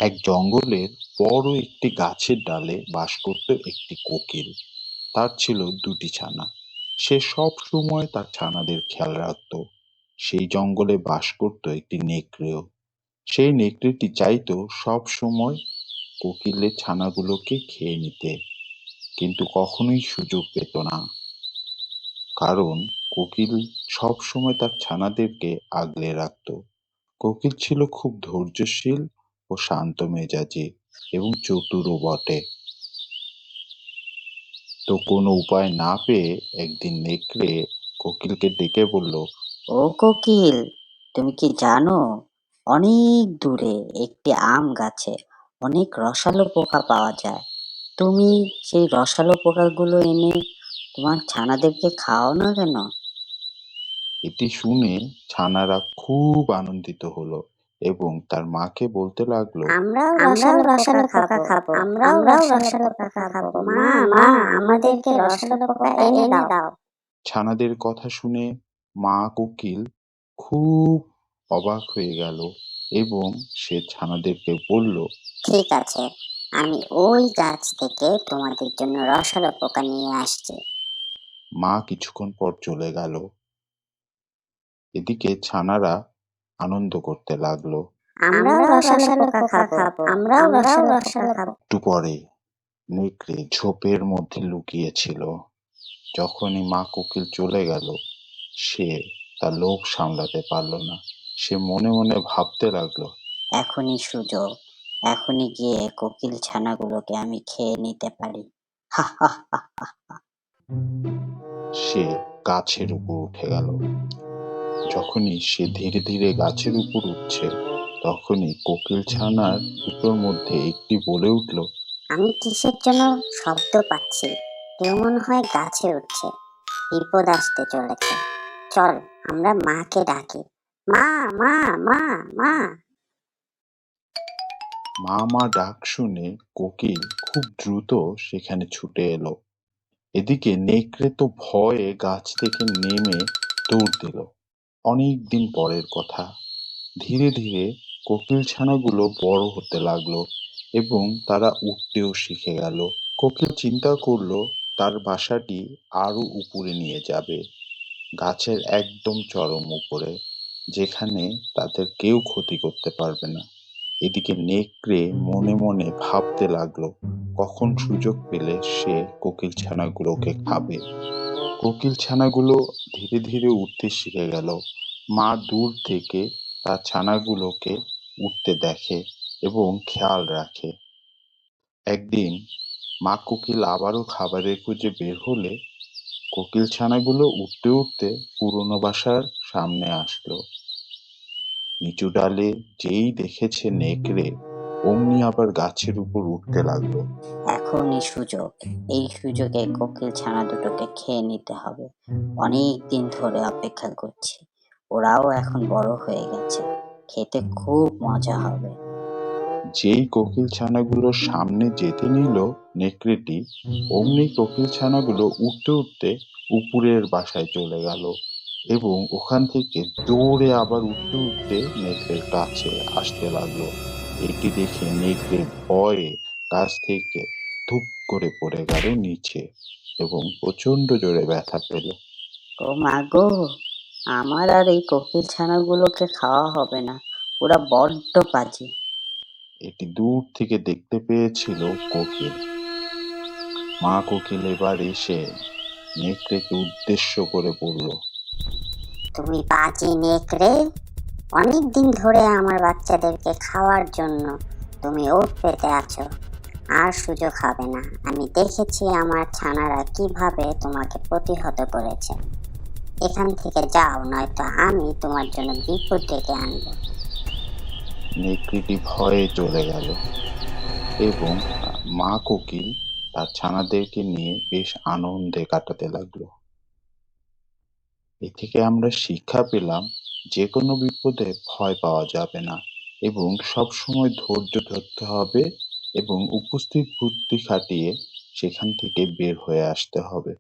এক জঙ্গলের বড় একটি গাছের ডালে বাস করত একটি কোকিল। তার ছিল দুটি ছানা। সে সব সময় তার ছানাদের খেয়াল রাখতো। সেই জঙ্গলে বাস করত একটি নেকড়েও। সেই নেকড়েটি চাইতো সব সময় কোকিলের ছানাগুলোকে খেয়ে নিতে, কিন্তু কখনোই সুযোগ পেত না, কারণ কোকিল সব সময় তার ছানাদেরকে আগলে রাখত। কোকিল ছিল খুব ধৈর্যশীল ও শান্ত মেজাজি এবং চতুরও বটে। তো কোনো উপায় না পেয়ে একদিন নেকড়ে কোকিলকে ডেকে বলল, ও কোকিল, তুমি কি জানো, অনেক দূরে একটি আম গাছে অনেক রসালো পোকা পাওয়া যায়। তুমি সেই রসালো পোকাগুলো এনে তোমার ছানাদেরকে খাও না কেন? এটি শুনে ছানারা খুব আনন্দিত হলো এবং তার মাকে বলতে লাগলো, আমরাও রসালো পোকা খাবো, আমরাও রসালো পোকা খাবো। মা মা, আমাদেরকে রসালো পোকা এনে দাও। ছানাদের কথা শুনে মা কোকিল খুব অবাক হয়ে গেল এবং সে ছানাদেরকে বলল, ঠিক আছে, আমি ওই গাছ থেকে তোমাদের জন্য রসালো পোকা নিয়ে আসছি। মা কিছুক্ষণ পর চলে গেল। এদিকে ছানারা আনন্দ করতে লাগলো। আমরাও রসালো পোকা খাবো, আমরাও রসালো পোকা খাবো। একটু পরে নেকড়ে ঝোপের মধ্যে লুকিয়ে ছিল। যখনই মা কোকিল চলে গেল, সে তার লোভ সামলাতে পারল না। সে মনে মনে ভাবতে লাগলো, এখনই সুযোগ, এখনই গিয়ে কোকিল ছানাগুলোকে আমি খেয়ে নিতে পারি। হা হা হা হা। সে গাছের উপর উঠে গেল। যখনই সে ধীরে ধীরে গাছের উপর উঠছে, তখনই কোকিল ছানার দুটোর মধ্যে একটি বলে উঠল, আমি কিসের জন্য শব্দ পাচ্ছি? কেউ মনে হয় গাছে উঠছে, বিপদ আসতে চলেছে। চল, আমরা মাকে ডাকি। মা মা মা মা। মা মা ডাক শুনে কোকিল খুব দ্রুত সেখানে ছুটে এলো। এদিকে নেকড়ে তো ভয়ে গাছ থেকে নেমে দৌড় দিল। অনেক দিন পরের কথা। ধীরে ধীরে কোকিল ছানাগুলো বড় হতে লাগলো এবং তারা উড়তেও শিখে গেল। কোকিল চিন্তা করলো তার বাসাটি আরো উপরে নিয়ে যাবে, গাছের একদম চরম উপরে, যেখানে তাদের কেউ ক্ষতি করতে পারবে না। এদিকে নেকড়ে মনে মনে ভাবতে লাগলো কখন সুযোগ পেলে সে কোকিল ছানাগুলোকে খাবে। কোকিল ছানাগুলো ধীরে ধীরে উড়তে শিখে গেল। মা দূর থেকে তার ছানাগুলোকে উঠতে দেখে এবং খেয়াল রাখে। একদিন মা কোকিল আবারও খাবারের খোঁজে বের হলে কোকিল ছানাগুলো উঠতে উঠতে পুরনো বাসার সামনে আসলো। নিচু ডালে যেই দেখেছে নেকড়ে, অমনি আবার গাছের উপর উঠতে লাগলো। এখনই সুযোগ, এই সুযোগে কোকিল ছানা দুটোকে খেয়ে নিতে হবে। অনেক দিন ধরে অপেক্ষা করছি, ওরাও এখন বড় হয়ে গেছে, খেতে খুব মজা হবে। যেই কোকিল ছানাগুলোর সামনে যেতে নিল নেকড়েটি, অমনি কোকিল ছানাগুলো উঠতে উঠতে উপরের বাসায় চলে গেল এবং ওখান থেকে দৌড়ে আবার উঠতে উঠতে নেকড়ের কাছে আসতে লাগলো। এটি দেখে নেকড়ে ভয়ে গাছ থেকে ধুপ করে পড়ে গেল নিচে এবং প্রচন্ড জোরে ব্যথা পেল। ও মা গো, আমার আর এই কোকিল ছানাগুলোকে খাওয়া হবে না, ওরা বড্ড পাজি। এটি দূর থেকে দেখতে পেয়েছিল কোকিল। মা কোকিল এবার এসে নেকড়েকে উদ্দেশ্য করে বলল, তুমি পাজি নেকড়ে, অনেক দিন ধরে আমার বাচ্চাদেরকে খাওয়ার জন্য তুমি ওট পেতে আছো। আর সুযোগ হবে না। আমি দেখেছি আমার ছানারা কিভাবে তোমাকে প্রতিহত করেছে। এখান থেকে যাও, নয়তো আমি তোমার জন্য বিপদ ডেকে আনবো। নেকড়েটি ভয়ে চলে গেল এবং মা কোকিল তার ছানাদেরকে নিয়ে বেশ আনন্দে কাটাতে লাগলো। এ থেকে আমরা শিক্ষা পেলাম, যে কোনো বিপদে ভয় পাওয়া যাবে না এবং সব সময় ধৈর্য ধরতে হবে এবং উপস্থিত বুদ্ধি খাটিয়ে সেখান থেকে বের হয়ে আসতে হবে।